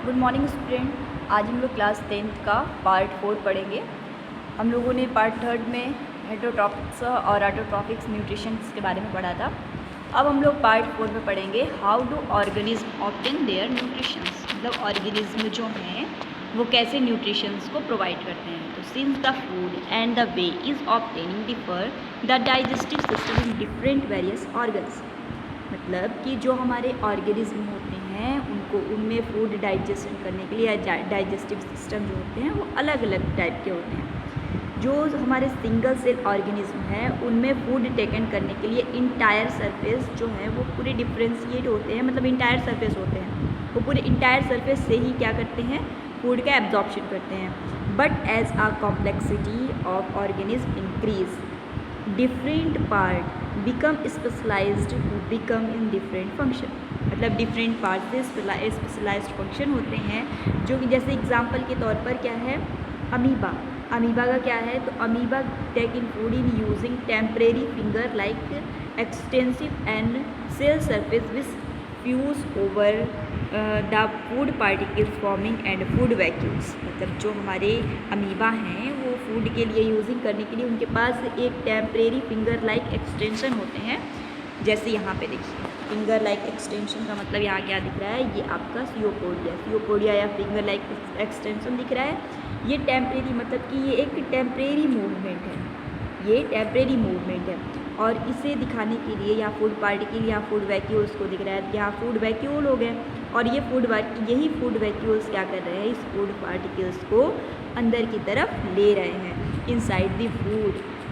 Good morning student. आज हम लोग क्लास 10th का पार्ट 4 पढ़ेंगे। हम लोगों ने पार्ट 3 में हेटरोट्रॉपिक्स और ऑटोट्रॉपिक्स न्यूट्रिशंस के बारे में पढ़ा था। अब हम लोग पार्ट 4 में पढ़ेंगे how do organism obtain their nutritions, मतलब ऑर्गेनिज्म जो हैं वो कैसे न्यूट्रिशंस को प्रोवाइड करते हैं। तो since the food and the way is obtaining differ the digestive system in different various organs, मतलब कि जो हमारे ऑर्गेनिज्म होते हैं उनको उनमें फूड डाइजेशन करने के लिए या डाइजेस्टिव सिस्टम जो होते हैं वो अलग अलग टाइप के होते हैं। जो हमारे सिंगल सेल ऑर्गेनिज्म है उनमें फूड टेकन करने के लिए इंटायर सरफेस जो है वो पूरे डिफ्रेंशिएट होते हैं, मतलब इंटायर सरफेस होते हैं, वो पूरे इंटायर सरफेस से ही क्या करते हैं, फूड का एब्जॉर्प्शन करते हैं। But as a complexity of organism increase, different part become specialised to become in different function, मतलब डिफरेंट पार्ट से स्पेशलाइज्ड फंक्शन होते हैं। जो कि जैसे एग्जांपल के तौर पर क्या है, अमीबा। अमीबा का क्या है, तो amoeba take in food in using temporary finger like extensive and cell surface which fuse over the food particles forming and food vacuoles, मतलब जो हमारे अमीबा हैं वो फूड के लिए यूजिंग करने के लिए उनके पास एक टेम्परेरी फिंगर लाइक एक्सटेंशन होते हैं। जैसे यहाँ पे देखिए फिंगर लाइक एक्सटेंशन का मतलब यहाँ क्या दिख रहा है, ये आपका सियोपोडिया या फिंगर लाइक एक्सटेंशन दिख रहा है। ये टेम्परेरी, मतलब कि ये एक टेम्परेरी मूवमेंट है, ये टेम्परेरी मूवमेंट है। और इसे दिखाने के लिए यहाँ फूड पार्टिकल, यहाँ फूड वैक्यूल्स को दिख रहा है, यहाँ फूड वैक्यूल हो गए और ये यही फूड वैक्यूल्स क्या कर रहे हैं, इस फूड पार्टिकल्स को अंदर की तरफ ले रहे हैं। Inside the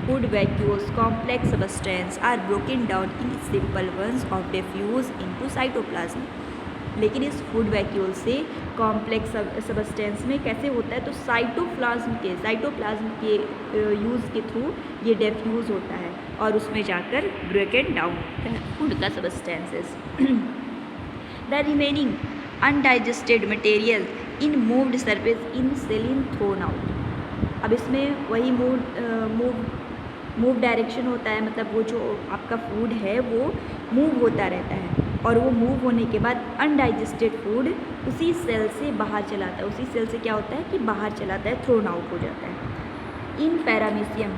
food vacuoles complex substance are broken down in simple ones और डिफ्यूज इनटू साइटोप्लाज्म। लेकिन इस फूड वैक्यूल से कॉम्प्लेक्स सबस्टेंस में कैसे होता है, तो साइटोप्लाज्म के यूज़ के थ्रू ये डिफ्यूज़ होता है और उसमें जाकर ब्रेकन डाउन होता है फूड का substances. The remaining undigested material in moved surface in cell in thrown out. अब इसमें वही मूव डायरेक्शन होता है, मतलब वो जो आपका फूड है वो मूव होता रहता है और वो मूव होने के बाद अनडाइजेस्टेड फूड उसी सेल से बाहर चलाता है, उसी सेल से क्या होता है कि बाहर चलाता है, थ्रोन आउट हो जाता है। इन पैरामीशियम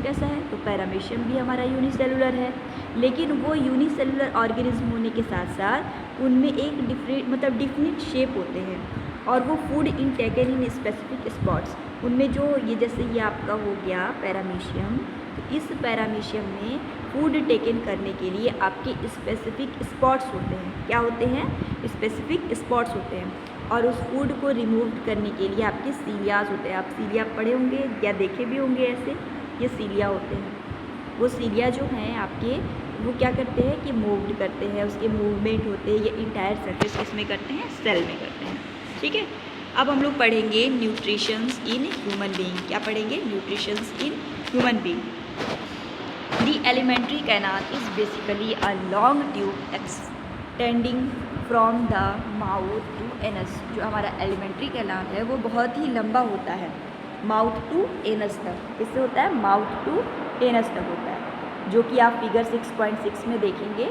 कैसा है, तो पैरामीशियम भी हमारा यूनिसेलुलर है, लेकिन वो यूनिसेलुलर ऑर्गेनिज्म होने के साथ साथ उनमें एक डिफरेंट शेप होते हैं और वो food in taken in specific spots. उनमें जो ये जैसे ये आपका हो गया पैरामीशियम, तो इस पैरामीशियम में फूड टेकन करने के लिए आपके स्पेसिफिक स्पॉट्स होते हैं। क्या होते हैं, स्पेसिफिक स्पॉट्स होते हैं। और उस फूड को रिमूव करने के लिए आपके सीलियाज होते हैं। आप सीलिया पढ़े होंगे या देखे भी होंगे, ऐसे ये सीलिया होते हैं। वो सीलिया जो हैं आपके, वो क्या करते हैं कि मूव्ड करते हैं, उसके मूवमेंट होते हैं, ये इंटायर सरफेस किसमें करते हैं, सेल में करते हैं। ठीक है, अब हम लोग पढ़ेंगे न्यूट्रिशंस इन ह्यूमन बीइंग। क्या पढ़ेंगे, nutritions in human being. The alimentary canal is basically a long tube extending from the mouth to anus। जो हमारा एलिमेंट्री कैनाल है वो बहुत ही लंबा होता है, माउथ टू एनस तक। किससे होता है, माउथ टू एनस तक होता है, जो कि आप फिगर 6.6 में देखेंगे।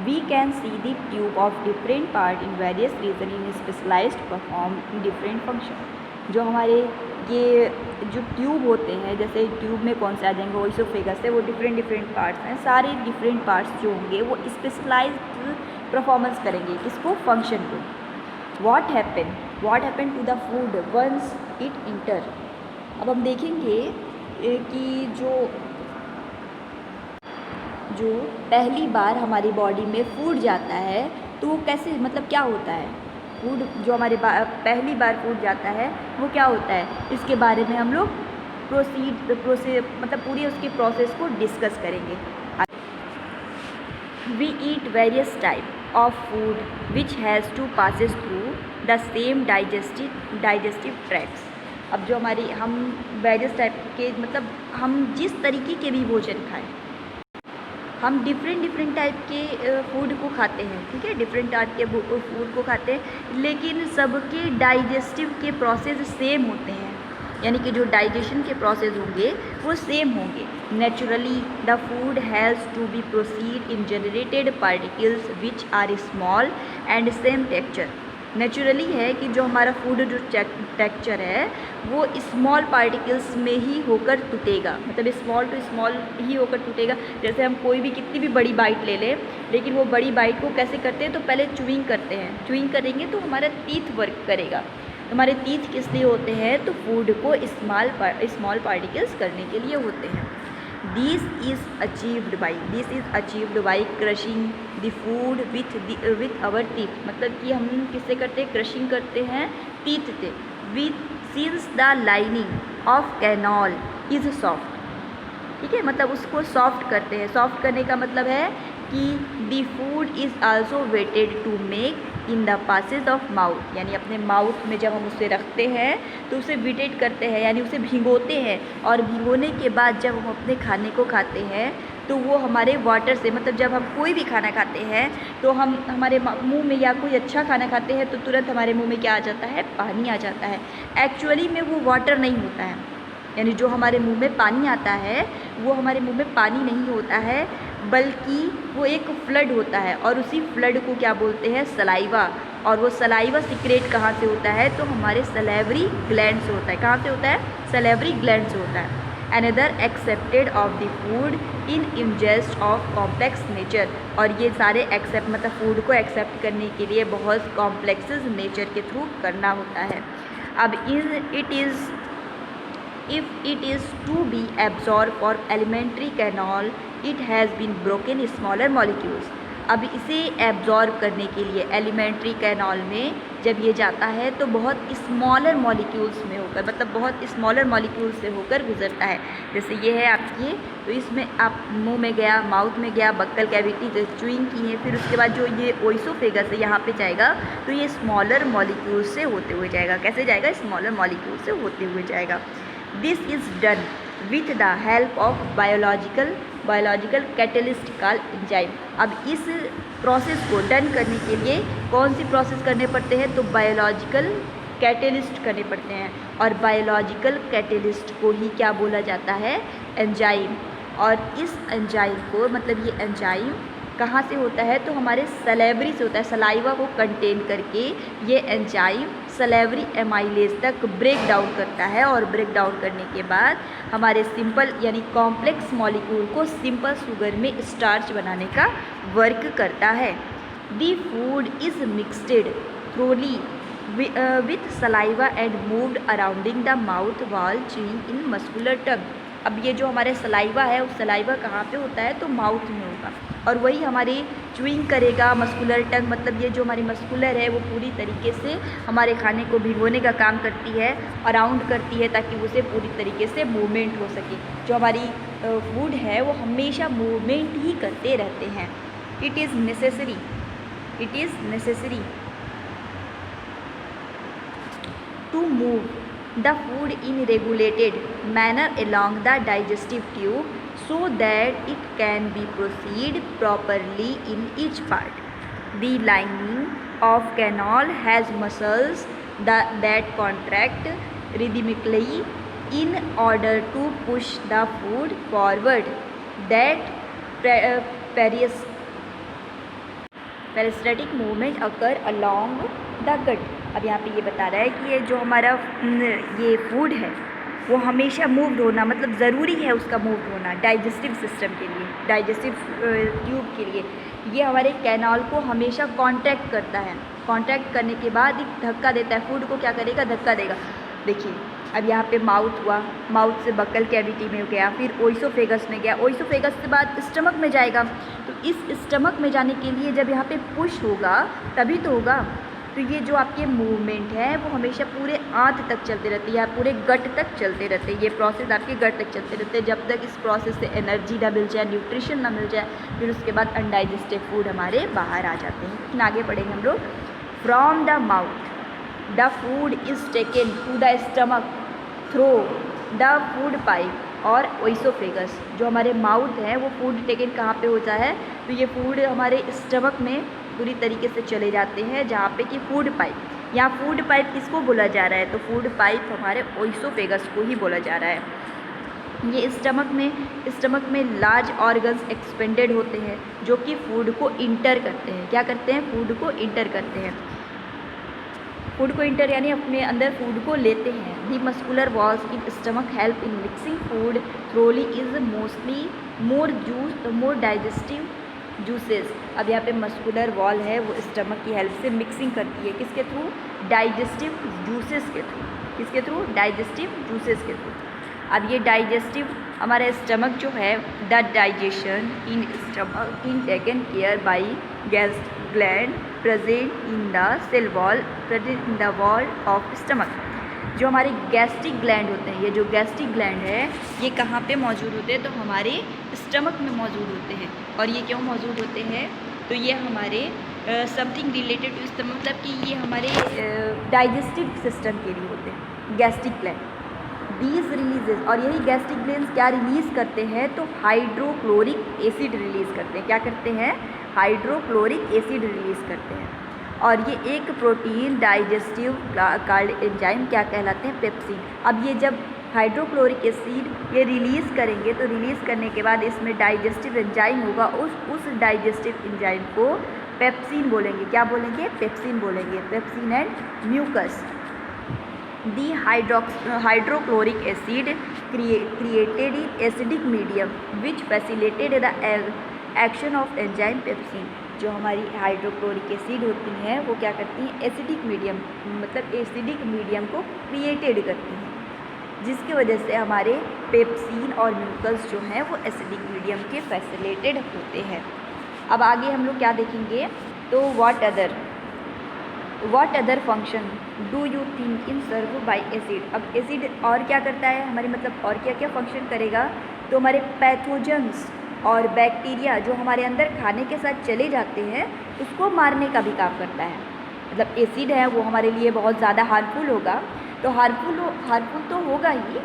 We can see the tube of different part in various region in specialized perform in different function। जो हमारे ये जो ट्यूब होते हैं, जैसे ट्यूब में कौन से आ जाएंगे, वो इसोफेगस है, वो डिफरेंट पार्ट्स हैं। सारे डिफरेंट पार्ट्स जो होंगे वो स्पेशलाइज्ड परफॉर्मेंस करेंगे किसको, फंक्शन को। What happen to the food once it enter. अब हम देखेंगे कि जो पहली बार हमारी बॉडी में फूड जाता है तो वो कैसे, मतलब क्या होता है, फूड जो हमारे पहली बार फूड जाता है वो क्या होता है, इसके बारे में हम लोग मतलब पूरी उसकी प्रोसेस को डिस्कस करेंगे। We eat various type of food which has to passes through the same digestive tracts. अब जो हम वेरियस टाइप के, मतलब हम जिस तरीके के भी भोजन खाएं, हम डिफरेंट टाइप के फूड को खाते हैं। ठीक है, डिफरेंट टाइप के फूड को खाते हैं, लेकिन सबके डाइजेस्टिव के प्रोसेस सेम होते हैं, यानी कि जो डाइजेशन के प्रोसेस होंगे वो सेम होंगे। Naturally the food has to be proceed in generated particles which are small and same texture. Naturally है कि जो हमारा फूड जो टेक्सचर है वो स्मॉल पार्टिकल्स में ही होकर टूटेगा, मतलब स्मॉल टू स्मॉल ही होकर टूटेगा। जैसे हम कोई भी कितनी भी बड़ी बाइट ले लें, लेकिन वो बड़ी बाइट को कैसे करते हैं, तो पहले च्यूइंग करते हैं, च्यूइंग करेंगे तो हमारा टीथ वर्क करेगा। हमारे टीथ किस लिए होते हैं, तो फूड को स्मॉल पार्टिकल्स करने के लिए होते हैं। This is achieved by crushing the food with our teeth, मतलब कि हम किससे करते हैं, क्रशिंग करते हैं टीथ से। With since the lining of canal is soft, ठीक है, मतलब उसको सॉफ्ट करते हैं। सॉफ्ट करने का मतलब है कि the food is also wetted to make in the passage of mouth, यानी अपने माउथ में जब हम उसे रखते हैं तो उसे वेटेड करते हैं, यानी उसे भिगोते हैं, और भिगोने के बाद जब हम अपने खाने को खाते हैं तो वो हमारे वाटर से, मतलब जब हम कोई भी खाना खाते हैं तो हम हमारे मुंह में या कोई अच्छा खाना खाते हैं तो तुरंत हमारे मुंह में क्या आ जाता है, पानी आ जाता है। एक्चुअली में वो वाटर नहीं होता है, यानी जो हमारे मुंह में पानी आता है वो हमारे मुंह में पानी नहीं होता है, बल्कि वो एक फ्लड होता है, और उसी फ्लड को क्या बोलते हैं, सलाइवा। और वो सलाइवा सीक्रेट कहाँ से होता है, तो हमारे सलेवरी ग्लैंड से होता है। कहाँ से होता है, सलेवरी ग्लैंड से होता है। Another accepted of the food in ingest of complex nature, और ये सारे एक्सेप्ट मतलब फूड को एक्सेप्ट करने के लिए बहुत कॉम्प्लेक्सेस नेचर के थ्रू करना होता है। अब if it is to be absorbed for elementary canal, it has been broken smaller molecules। अब इसे एब्जॉर्ब करने के लिए एलिमेंट्री कैनाल में जब ये जाता है तो बहुत स्मॉलर मॉलिक्यूल्स में होकर, मतलब बहुत स्मॉलर मॉलिक्यूल्स से होकर गुजरता है। जैसे ये है आपकी, तो इसमें आप मुंह में गया, माउथ में गया, बक्कल कैविटी से च्यूइंग की है, फिर उसके बाद जो ये ओइसोफेगस है यहाँ पे जाएगा तो ये स्मॉलर मॉलिक्यूल्स से होते हुए जाएगा। कैसे जाएगा, स्मॉलर मॉलिक्यूल से होते हुए जाएगा। This is done with the help of biological catalyst called enzyme. अब इस प्रोसेस को डन करने के लिए कौन सी प्रोसेस करने पड़ते हैं, तो बायोलॉजिकल कैटलिस्ट करने पड़ते हैं, और बायोलॉजिकल कैटलिस्ट को ही क्या बोला जाता है, एंजाइम। और इस एंजाइम को, मतलब ये एंजाइम कहाँ से होता है, तो हमारे सलेवरी से होता है। सलाइवा को कंटेन करके ये एंजाइम सलेवरी एमाइलेज तक ब्रेक डाउन करता है, और ब्रेक डाउन करने के बाद हमारे सिंपल यानी कॉम्प्लेक्स मॉलिक्यूल को सिंपल शुगर में स्टार्च बनाने का वर्क करता है। दी food is mixed thoroughly with saliva and moved अराउंडिंग the mouth वाल च्यूइंग इन मस्कुलर टंग। अब ये जो हमारे सलाइवा है, उस सलाइवा कहाँ पे होता है, तो माउथ में होगा, और वही हमारी च्यूइंग करेगा मस्कुलर टंग, मतलब ये जो हमारी मस्कुलर है वो पूरी तरीके से हमारे खाने को भिगोने का काम करती है, अराउंड करती है, ताकि उसे पूरी तरीके से मूवमेंट हो सके। जो हमारी फूड है वो हमेशा मूवमेंट ही करते रहते हैं। It is necessary to move the food in regulated manner along the digestive tube so that it can be proceed properly in each part. The lining of canal has muscles that contract rhythmically in order to push the food forward. That peristaltic movement occur along the gut. अब यहाँ पे ये बता रहा है कि ये जो हमारा ये फूड है वो हमेशा मूव्ड होना, मतलब ज़रूरी है उसका मूव्ड होना डाइजेस्टिव सिस्टम के लिए, डाइजेस्टिव ट्यूब के लिए। ये हमारे कैनाल को हमेशा कॉन्ट्रैक्ट करता है, कॉन्ट्रैक्ट करने के बाद एक धक्का देता है, फूड को क्या करेगा, धक्का देगा। देखिए अब यहाँ पे माउथ हुआ, माउथ से बक्कल कैविटी में गया, फिर ओइसोफेगस में गया, ओइसोफेगस के बाद स्टमक में जाएगा। तो इस स्टमक में जाने के लिए जब यहाँ पे पुश होगा तभी तो होगा। तो ये जो आपके मूवमेंट है वो हमेशा पूरे आंत तक चलते रहते हैं या पूरे गट तक चलते रहते हैं। ये प्रोसेस आपके गट तक चलते रहते हैं जब तक इस प्रोसेस से एनर्जी ना मिल जाए, न्यूट्रिशन ना मिल जाए, फिर उसके बाद अनडाइजेस्टेड फूड हमारे बाहर आ जाते हैं। लेकिन आगे पढ़ेंगे हम लोग। From the mouth the food is taken to the stomach through the food pipe और ओइसोफेगस। जो हमारे माउथ है वो फूड टेकन कहाँ पे होता है, तो ये फूड हमारे स्टमक में पूरी तरीके से चले जाते हैं, जहाँ पे कि फूड पाइप। यहाँ फूड पाइप किसको बोला जा रहा है, तो फूड पाइप हमारे ओइसोफेगस को ही बोला जा रहा है। ये स्टमक में लार्ज ऑर्गन्स एक्सपेंडेड होते हैं जो कि फूड को इंटर करते हैं। क्या करते हैं, फूड को इंटर करते हैं। फूड को इंटर यानी अपने अंदर फूड को लेते हैं। The muscular walls in stomach help in mixing food thoroughly is mostly more digestive juices. अब यहाँ पे मस्कुलर वॉल है वो स्टमक की हेल्प से मिक्सिंग करती है, किसके थ्रू? डाइजेस्टिव जूसेस के थ्रू। किसके थ्रू? डाइजेस्टिव जूसेस के थ्रू। अब ये डाइजेस्टिव हमारा स्टमक जो है, the digestion in stomach in taken care by gastric gland present in the cell wall present in the wall of stomach. जो हमारे गैस्ट्रिक ग्लैंड होते हैं, ये जो गैस्ट्रिक ग्लैंड है ये कहाँ पे मौजूद होते हैं? तो हमारे स्टमक में मौजूद होते हैं। और ये क्यों मौजूद होते हैं? तो ये हमारे समथिंग रिलेटेड टू स्टमक, मतलब कि ये हमारे डाइजेस्टिव सिस्टम के लिए होते हैं गैस्ट्रिक ग्लैंड। दीज रिलीजेज, और यही गैस्ट्रिक ग्लैंड क्या रिलीज़ करते हैं? तो हाइड्रोक्लोरिक एसिड रिलीज़ करते हैं। क्या करते हैं? हाइड्रोक्लोरिक एसिड रिलीज़ करते हैं। और ये एक प्रोटीन डाइजेस्टिव कार्ड एंजाइम क्या कहलाते हैं? पेप्सिन। अब ये जब हाइड्रोक्लोरिक एसिड ये रिलीज़ करेंगे तो रिलीज़ करने के बाद इसमें डाइजेस्टिव एंजाइम होगा, उस डाइजेस्टिव एंजाइम को पेप्सिन बोलेंगे। क्या बोलेंगे? पेप्सिन बोलेंगे। Pepsin and mucus. The hydrochloric acid created in acidic medium which facilitated the action of enzyme pepsin. जो हमारी हाइड्रोक्लोरिक एसिड होती हैं वो क्या करती हैं? एसिडिक मीडियम, मतलब एसिडिक मीडियम को क्रिएटेड करती हैं, जिसकी वजह से हमारे पेप्सिन और म्यूकस जो हैं वो एसिडिक मीडियम के फैसिलिटेड होते हैं। अब आगे हम लोग क्या देखेंगे? तो what other function do you think in serve by acid. अब एसिड और क्या करता है हमारी, मतलब और क्या क्या फंक्शन करेगा? तो हमारे पैथोजेंस और बैक्टीरिया जो हमारे अंदर खाने के साथ चले जाते हैं उसको मारने का भी काम करता है। मतलब एसिड है वो हमारे लिए बहुत ज़्यादा हार्मफुल होगा, तो हार्मफुल तो होगा ही,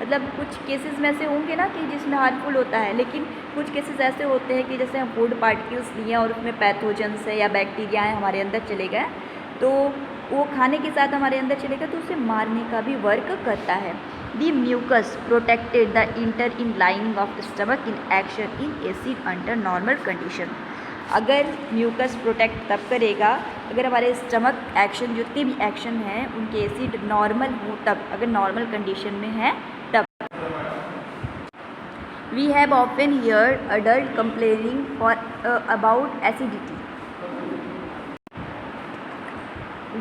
मतलब कुछ केसेस में ऐसे होंगे ना कि जिसमें हार्मफुल होता है, लेकिन कुछ केसेस ऐसे होते हैं कि जैसे हम फूड पार्टिकल्स लिए और उसमें पैथोजेंस है या बैक्टीरिया है हमारे अंदर चले गए, तो वो खाने के साथ हमारे अंदर चलेगा तो उसे मारने का भी वर्क करता है। The mucus protected the inter in lining of stomach in action in acid under normal condition. अगर म्यूकस प्रोटेक्ट तब करेगा अगर हमारे स्टमक एक्शन, जितने भी एक्शन हैं उनके एसिड नॉर्मल हो तब, अगर नॉर्मल कंडीशन में है तब। We have often heard adult complaining for about acidity.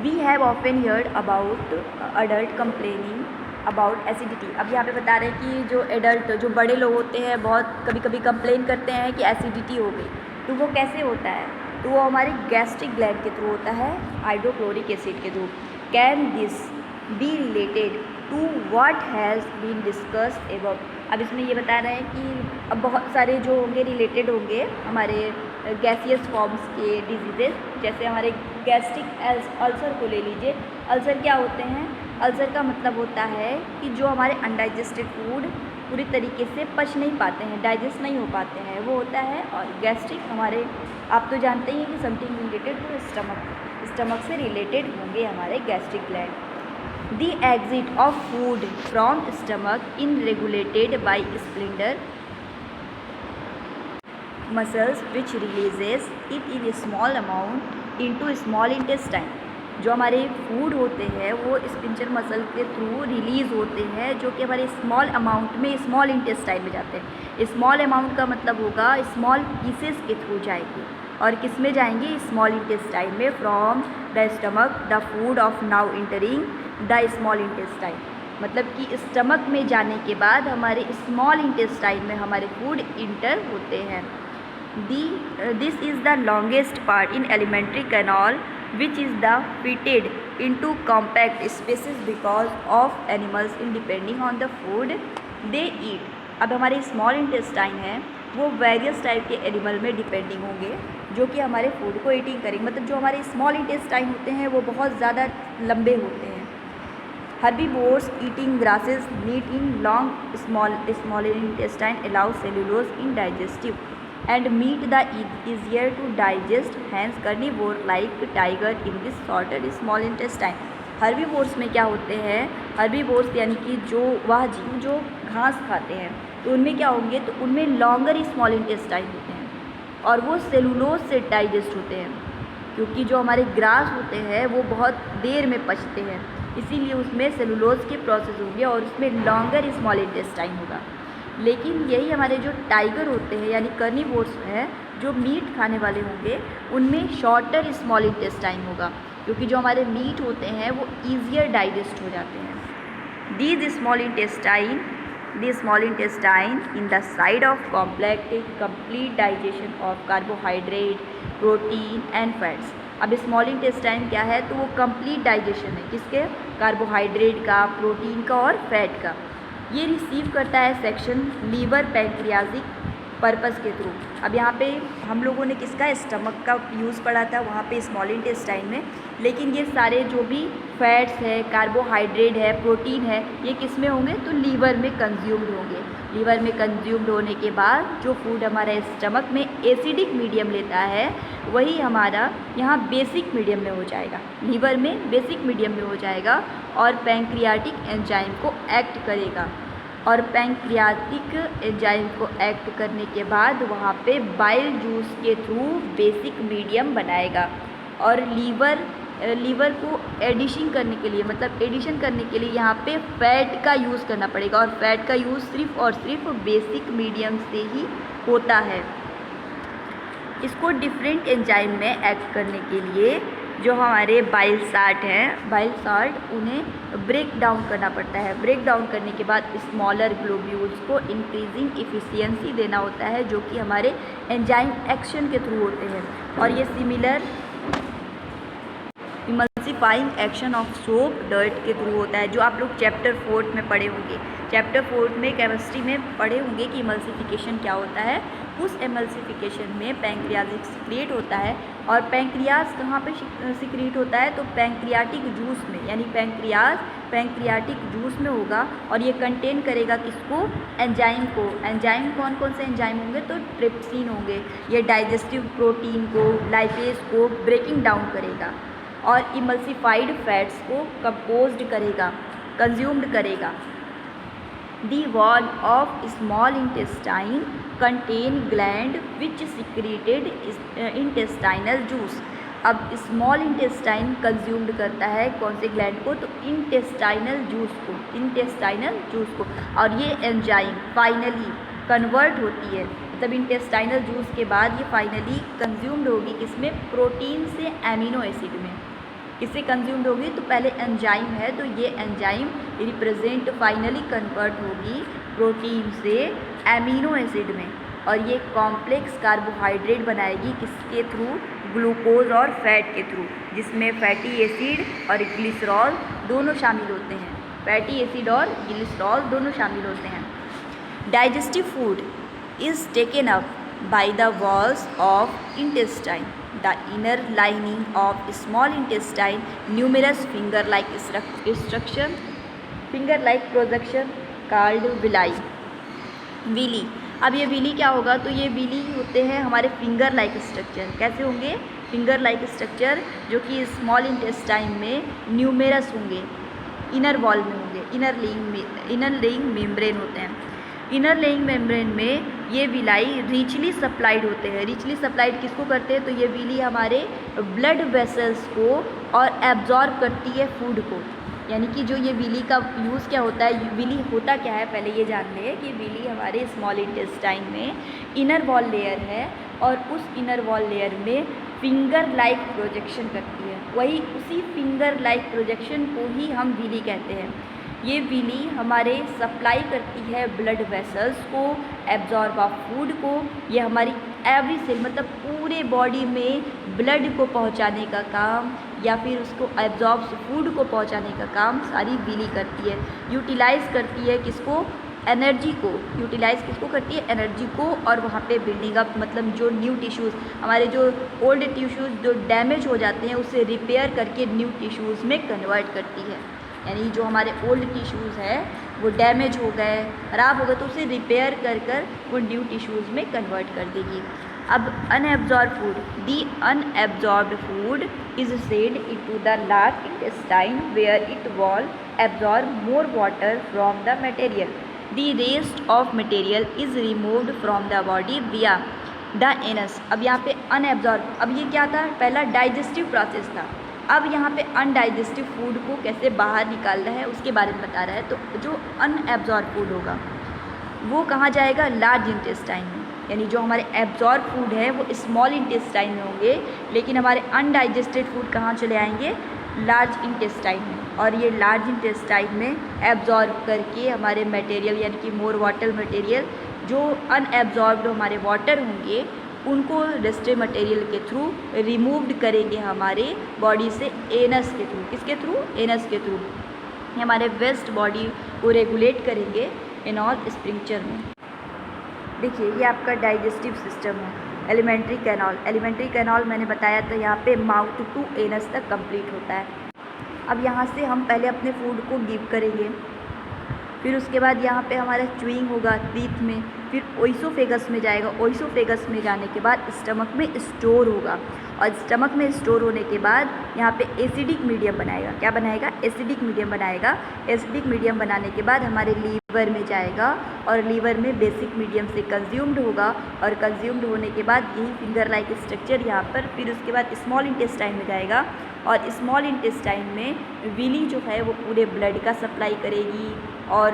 We have often heard about adult complaining about acidity. अब यहाँ पे बता रहे हैं कि जो एडल्ट, जो बड़े लोग होते हैं बहुत कभी कभी कंप्लेन करते हैं कि एसिडिटी हो गई, तो वो कैसे होता है? तो वो हमारे गैस्ट्रिक ग्लैंड के थ्रू होता है, हाइड्रोक्लोरिक एसिड के through. Can this be related to what has been discussed above. अब इसमें ये बता रहे हैं कि अब बहुत सारे जो होंगे रिलेटेड होंगे हमारे गैसियस फॉर्म्स के डिजीजेस, जैसे हमारे गैस्ट्रिक अल्सर को ले लीजिए। अल्सर क्या होते हैं? अल्सर का मतलब होता है कि जो हमारे अनडाइजेस्टेड फूड पूरी तरीके से पच नहीं पाते हैं, डाइजेस्ट नहीं हो पाते हैं, वो होता है। और गैस्ट्रिक हमारे, आप तो जानते ही हैं कि समथिंग रिलेटेड टू स्टमक से रिलेटेड होंगे हमारे gastric gland. The exit of food from stomach in regulated by Splendor muscles which releases it in small amount into small intestine. जो हमारे फूड होते हैं वो स्पिंचर मसल के थ्रू रिलीज़ होते हैं, जो कि हमारे स्मॉल अमाउंट में स्मॉल इंटेस्टाइन में जाते हैं। स्मॉल अमाउंट का मतलब होगा स्मॉल पीसेस के थ्रू जाएंगे, और किस में जाएंगे? स्मॉल इंटेस्टाइन में। From the stomach the food of now entering the small intestine, मतलब कि स्टमक में जाने के बाद हमारे स्मॉल इंटेस्टाइन में हमारे फूड इंटर होते हैं। This is the longest part in alimentary canal which is the fitted into compact spaces because of animals in depending on the food they eat। अब हमारे स्मॉल इंटेस्टाइन है वो various type के animal में depending होंगे जो कि हमारे फूड को ईटिंग करेंगे। मतलब जो हमारे स्मॉल इंटेस्टाइन होते हैं वो बहुत ज़्यादा लंबे होते हैं। Herbivores eating grasses need in long small intestine allow cellulose in digestive and meat the easier to digest, hence carnivore like tiger in this shorter small intestine। Herbivores में क्या होते हैं? हर्बीवोर्स यानी कि जो वह जीव जो घास खाते हैं तो उनमें क्या होंगे? तो उनमें लॉन्गर स्मॉल इंटेस्टाइन होते हैं और वो सेलुलोज से डाइजेस्ट होते हैं। क्योंकि जो हमारे ग्रास होते हैं वो बहुत देर में पचते हैं, इसीलिए उसमें सेलुलोज के प्रोसेस होंगे और उसमें लॉन्गर स्मॉल इंटेस्टाइन होगा। लेकिन यही हमारे जो टाइगर होते हैं यानी कर्निवोर्स हैं, जो मीट खाने वाले होंगे, उनमें शॉर्टर स्मॉल इंटेस्टाइन होगा, क्योंकि जो हमारे मीट होते हैं वो ईजियर डाइजेस्ट हो जाते हैं। These small intestine in the side of complex complete digestion of carbohydrate, protein and fats। अब स्मॉल इंटेस्टाइन क्या है, तो वो कंप्लीट डाइजेशन है किसके, कार्बोहाइड्रेट का, प्रोटीन का और फैट का। ये रिसीव करता है सेक्शन लीवर पैंक्रियाजिक पर्पस के थ्रू। अब यहाँ पे हम लोगों ने किसका, स्टमक का यूज़ पढ़ा था वहाँ पे स्मॉल इंटेस्टाइन में, लेकिन ये सारे जो भी फैट्स है, कार्बोहाइड्रेट है, प्रोटीन है, ये किस में होंगे, तो लीवर में कंज्यूम्ड होंगे। लीवर में कंज्यूम्ड होने के बाद जो फूड हमारा स्टमक में एसिडिक मीडियम लेता है, वही हमारा यहाँ बेसिक मीडियम में हो जाएगा, लीवर में बेसिक मीडियम में हो जाएगा और पैंक्रियाटिक एंजाइम को एक्ट करेगा। और पैंक्रियाटिक एंजाइम को एक्ट करने के बाद वहाँ पे बाइल जूस के थ्रू बेसिक मीडियम बनाएगा। और लीवर को एडिशन करने के लिए, मतलब एडिशन करने के लिए यहाँ पे फैट का यूज़ करना पड़ेगा, और फैट का यूज़ सिर्फ और सिर्फ बेसिक मीडियम से ही होता है। इसको डिफरेंट एंजाइम में एक्ट करने के लिए जो हमारे बाइल साल्ट हैं, बाइल साल्ट उन्हें ब्रेक डाउन करना पड़ता है। ब्रेक डाउन करने के बाद स्मॉलर ग्लोब्यूल्स को इंक्रीजिंग इफ़िशियंसी देना होता है, जो कि हमारे एंजाइम एक्शन के थ्रू होते हैं। और ये similar emulsifying action of soap dirt के थ्रू होता है, जो आप लोग चैप्टर 4 में पढ़े होंगे। चैप्टर 4 में केमिस्ट्री में पढ़े होंगे कि इमल्सिफिकेशन क्या होता है। उस एमल्सिफिकेशन में पैंक्रियाज सिक्रिएट होता है, और पैंक्रियाज कहाँ पे सिक्रिएट होता है, तो पैंक्रियाटिक जूस में, यानी पैंक्रियाज पैंक्रियाटिक जूस में होगा। और ये कंटेन करेगा किसको, एंजाइम को। एंजाइम कौन कौन से एंजाइम होंगे, तो ट्रिप्सिन होंगे। ये डाइजेस्टिव प्रोटीन को, लाइपेज को ब्रेकिंग डाउन करेगा और इमल्सिफाइड फैट्स को कंपोज्ड करेगा, कंज्यूम्ड करेगा। The wall of small intestine contain gland which secreted intestinal juice। अब स्मॉल इंटेस्टाइन कंज्यूम्ड करता है कौन से ग्लैंड को, तो इंटेस्टाइनल जूस को, इंटेस्टाइनल जूस को। और ये एंजाइम फाइनली कन्वर्ट होती है, मतलब इंटेस्टाइनल जूस के बाद ये फाइनली कंज्यूम्ड होगी किसमें, प्रोटीन से एमिनो एसिड में। किससे कंज्यूम्ड होगी, तो पहले एंजाइम है, तो ये एंजाइम रिप्रेजेंट फाइनली कन्वर्ट होगी प्रोटीन से एमिनो एसिड में, और ये कॉम्प्लेक्स कार्बोहाइड्रेट बनाएगी किसके थ्रू, ग्लूकोज और फैट के थ्रू, जिसमें फैटी एसिड और ग्लिसरॉल दोनों शामिल होते हैं। फैटी एसिड और ग्लिसरॉल दोनों शामिल होते हैं। Digestive food is taken up by the walls of intestine. The inner lining of small intestine numerous finger-like structure, finger-like projection called villi। Villi, अब ये विली क्या होगा, तो ये विली होते हैं हमारे फिंगर लाइक स्ट्रक्चर। कैसे होंगे, फिंगर लाइक स्ट्रक्चर, जो कि स्मॉल इंटेस्टाइन में न्यूमेरस होंगे, इनर वॉल में होंगे, इनर लेइंग मेम्ब्रेन होते हैं। इनर लेइंग मेम्ब्रेन में ये विलाई रिचली सप्लाइड होते हैं। रिचली सप्लाइड किसको करते हैं, तो ये विली हमारे ब्लड वेसल्स को और एब्जॉर्ब करती है फूड को। यानी कि जो ये विली का यूज़ क्या होता है, विली होता क्या है, पहले ये जान लें कि विली हमारे स्मॉल इंटेस्टाइन में इनर वॉल लेयर है, और उस इनर वॉल लेयर में फिंगर लाइक प्रोजेक्शन करती है। वही उसी फिंगर लाइक प्रोजेक्शन को ही हम विली कहते हैं। ये विली हमारे सप्लाई करती है ब्लड वेसल्स को, एब्जॉर्ब ऑफ फूड को। ये हमारी एवरी सेल, मतलब पूरे बॉडी में ब्लड को पहुंचाने का काम, या फिर उसको एब्जॉर्ब फूड को पहुंचाने का काम सारी विली करती है। यूटिलाइज़ करती है किसको, एनर्जी को। यूटिलाइज़ किसको करती है, एनर्जी को। और वहाँ पे बिल्डिंग अप, मतलब जो न्यू टिश्यूज़, हमारे जो ओल्ड टिश्यूज़ जो डैमेज हो जाते हैं, उसे रिपेयर करके न्यू टिश्यूज़ में कन्वर्ट करती है। यानी जो हमारे ओल्ड टिश्यूज़ है वो डैमेज हो गए, ख़राब हो गए, तो उसे रिपेयर कर कर वो न्यू टिश्यूज़ में कन्वर्ट कर देगी। अब unabsorb food, the unabsorbed food is said into the large intestine where it wall absorb more water from the material. The rest of material is removed from the body via the anus. अब यहाँ पे unabsorbed, अब ये क्या था, पहला digestive process था, अब यहाँ पे अनडाइजेस्टिव फूड को कैसे बाहर निकालना है उसके बारे में बता रहा है। तो जो अनएब्जॉर्ब फूड होगा वो कहाँ जाएगा, लार्ज इंटेस्टाइन में, यानी जो हमारे एब्जॉर्ब फूड है वो स्मॉल इंटेस्टाइन में होंगे, लेकिन हमारे अनडाइजेस्टेड फूड कहाँ चले आएंगे, लार्ज इंटेस्टाइन में। और ये लार्ज इंटेस्टाइन में एब्जॉर्ब करके हमारे मटेरियल यानी कि मोर वाटर मटेरियल, जो अनएब्जॉर्ब्ड हमारे वाटर होंगे उनको रेस्टिव मटेरियल के थ्रू रिमूव्ड करेंगे हमारे बॉडी से एनस के थ्रू। किसके थ्रू, एनस के थ्रू। हमारे वेस्ट बॉडी को रेगुलेट करेंगे एनॉल स्प्रिंक्चर में। देखिए ये आपका डाइजेस्टिव सिस्टम है, एलिमेंट्री कैनाल। एलिमेंट्री कैनाल मैंने बताया था यहाँ पे माउथ टू एनस तक कंप्लीट होता है। अब यहाँ से हम पहले अपने फूड को गिव करेंगे, फिर उसके बाद यहाँ पे हमारा च्यूइंग होगा टीथ में, फिर ओइसोफेगस में जाएगा। ओइसोफेगस में जाने के बाद स्टमक में स्टोर होगा, और स्टमक में स्टोर होने के बाद यहाँ पे एसिडिक मीडियम बनाएगा। क्या बनाएगा, एसिडिक मीडियम बनाएगा। एसिडिक मीडियम बनाने के बाद हमारे लीवर में जाएगा, और लीवर में बेसिक मीडियम से कंज्यूम्ड होगा, और कंज्यूम्ड होने के बाद यही फिंगर लाइक स्ट्रक्चर यहाँ पर, फिर उसके बाद स्मॉल इंटेस्टाइन में जाएगा, और स्मॉल इंटेस्टाइन में विली जो है वो पूरे ब्लड का सप्लाई करेगी और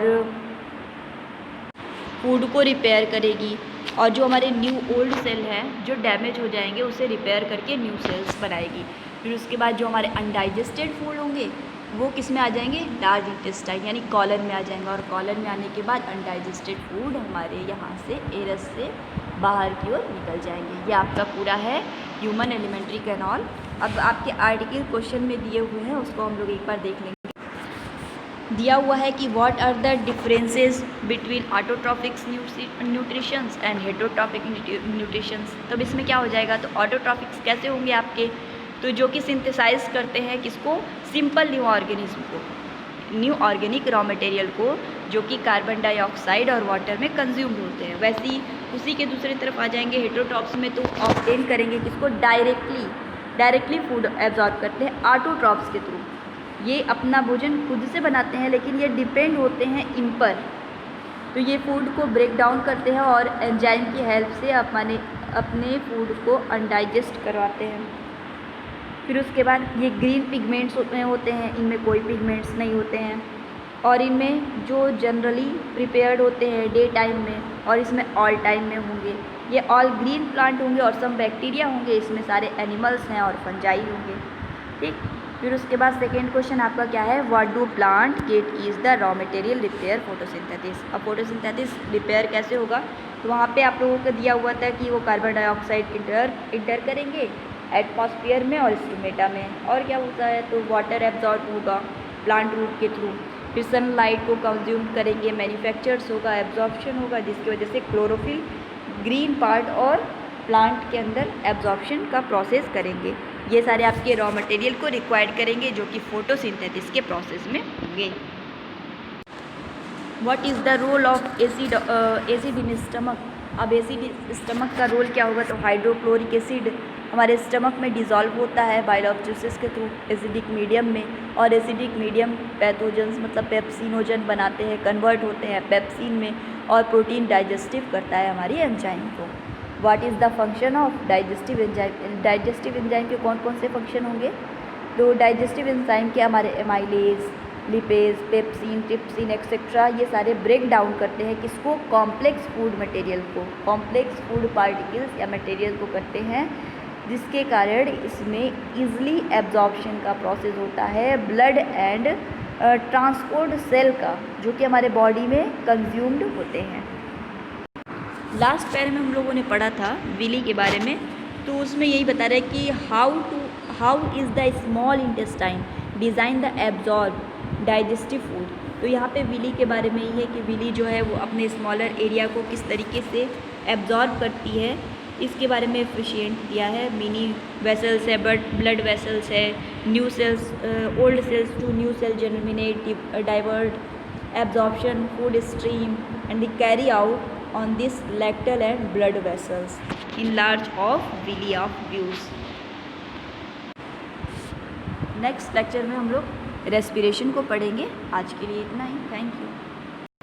फूड को रिपेयर करेगी, और जो हमारे न्यू ओल्ड सेल हैं जो डैमेज हो जाएंगे उसे रिपेयर करके न्यू सेल्स बनाएगी। फिर उसके बाद जो हमारे अनडाइजेस्टेड फूड होंगे वो किस में आ जाएंगे, लार्ज इंटेस्टाइन यानी कॉलन में आ जाएंगे, और कॉलन में आने के बाद अनडाइजेस्टेड फूड हमारे यहाँ से एरस से बाहर की ओर निकल जाएंगे। ये आपका पूरा है ह्यूमन एलिमेंट्री कैनाल। अब आपके आर्टिकल क्वेश्चन में दिए हुए हैं उसको हम लोग एक बार देख लेंगे। दिया हुआ है कि what are the differences between autotrophics nutritions and heterotrophic nutritions. तब इसमें क्या हो जाएगा, तो ऑटोट्रॉफिक्स कैसे होंगे आपके, तो जो कि सिंथेसाइज करते हैं किसको, सिंपल न्यू ऑर्गेनिज्म को, न्यू ऑर्गेनिक रॉ मटेरियल को, जो कि कार्बन डाइऑक्साइड और वाटर में कंज्यूम्ड होते हैं। वैसे ही उसी के दूसरी तरफ आ जाएंगे हेटरोट्रॉप्स में, तो ऑब्टेन करेंगे किसको, डायरेक्टली फूड एब्जॉर्ब करते हैं ऑटोट्रॉप्स के थ्रू। ये अपना भोजन खुद से बनाते हैं, लेकिन ये डिपेंड होते हैं इन पर। तो ये फूड को ब्रेक डाउन करते हैं और एंजाइम की हेल्प से अपने फूड को अनडाइजेस्ट करवाते हैं। फिर उसके बाद ये ग्रीन पिगमेंट्स होते हैं, इनमें कोई पिगमेंट्स नहीं होते हैं, और इनमें जो जनरली प्रिपेयर्ड होते हैं डे टाइम में, और इसमें ऑल टाइम में होंगे। ये ऑल ग्रीन प्लांट होंगे और सम बैक्टीरिया होंगे, इसमें सारे एनिमल्स हैं और फंजाई होंगे। ठीक, फिर उसके बाद सेकेंड क्वेश्चन आपका क्या है, what do plant get is the raw material repair photosynthesis. अब फोटोसिंथेसिस रिपेयर कैसे होगा, तो वहाँ पे आप लोगों को दिया हुआ था कि वो कार्बन डाइऑक्साइड इंटर करेंगे एटमॉस्फेयर में और स्टोमेटा में, और क्या होता है, तो वाटर एब्जॉर्ब होगा प्लांट रूट के थ्रू, फिर सनलाइट को कंज्यूम करेंगे, मैन्युफैक्चर्स होगा, एब्जॉर्प्शन होगा, जिसकी वजह से क्लोरोफिल ग्रीन पार्ट और प्लांट के अंदर एब्जॉर्प्शन का प्रोसेस करेंगे। ये सारे आपके रॉ मटेरियल को रिक्वायर्ड करेंगे जो कि फोटोसिंथेसिस के प्रोसेस में होंगे। What is the role of acid in stomach. अब एसिड स्टमक का रोल क्या होगा, तो हाइड्रोक्लोरिक एसिड हमारे स्टमक में डिज़ोल्व होता है बाइल ऑफ जूसेस के थ्रू एसिडिक मीडियम में, और एसिडिक मीडियम पैथोजेंस मतलब पेप्सिनोजन बनाते हैं, कन्वर्ट होते हैं पेप्सिन में, और प्रोटीन डाइजेस्टिव करता है हमारी एंजाइम को। What is the function of digestive enzyme. Digestive enzyme के कौन कौन से फंक्शन होंगे, तो डाइजेस्टिव एंजाइम के हमारे amylase, lipase, pepsin, trypsin etcetera, ये सारे ब्रेक डाउन करते हैं किसको, कॉम्प्लेक्स फूड मटेरियल को, कॉम्प्लेक्स फूड पार्टिकल्स या मटेरियल को करते हैं, जिसके कारण इसमें ईजिली एब्जॉर्प्शन का प्रोसेस होता है ब्लड एंड ट्रांसपोर्ट सेल का, जो कि हमारे बॉडी में कंज्यूम्ड होते हैं। लास्ट पैर में हम लोगों ने पढ़ा था विली के बारे में, तो उसमें यही बता रहा है कि how is the small intestine design the absorb digestive food. तो यहाँ पे विली के बारे में ये है कि विली जो है वो अपने स्मॉलर एरिया को किस तरीके से एब्जॉर्ब करती है, इसके बारे में एफिशिएंट दिया है। मिनी वेसल्स है, ब्लड वेसल्स है, new cells, old cells to new cell germinate, divert absorption, food stream and the carry out on this lactal and blood vessels in large of villi of views। Next lecture में हम लोग respiration को पढ़ेंगे। आज के लिए इतना ही, thank you.